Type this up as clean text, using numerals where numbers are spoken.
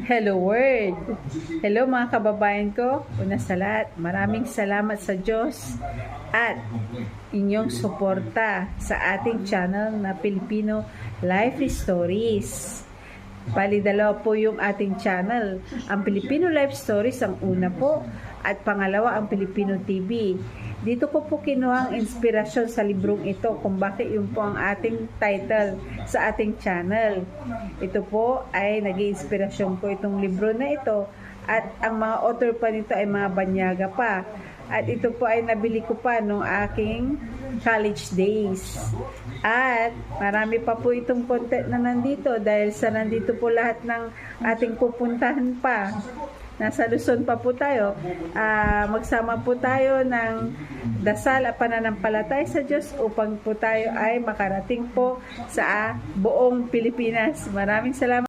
Hello world! Hello mga kababayan ko. Una sa lahat, maraming salamat sa Diyos at inyong suporta sa ating channel na Filipino Life Stories. Bali, dalawa po yung ating channel. Ang Filipino Life Stories ang una po at pangalawa ang Filipino TV. Dito ko po kinuha ang inspirasyon sa librong ito kung bakit yun po ang ating title sa ating channel. Ito po ay nag-iinspirasyon ko itong libro na ito at ang mga author pa nito ay mga banyaga pa. At ito po ay nabili ko pa nung aking college days. At marami pa po itong content na nandito dahil sa nandito po lahat ng ating pupuntahan pa. Nasa Luzon pa po tayo. Magsama po tayo ng dasal at pananampalataya sa Diyos upang po tayo ay makarating po sa buong Pilipinas. Maraming salamat.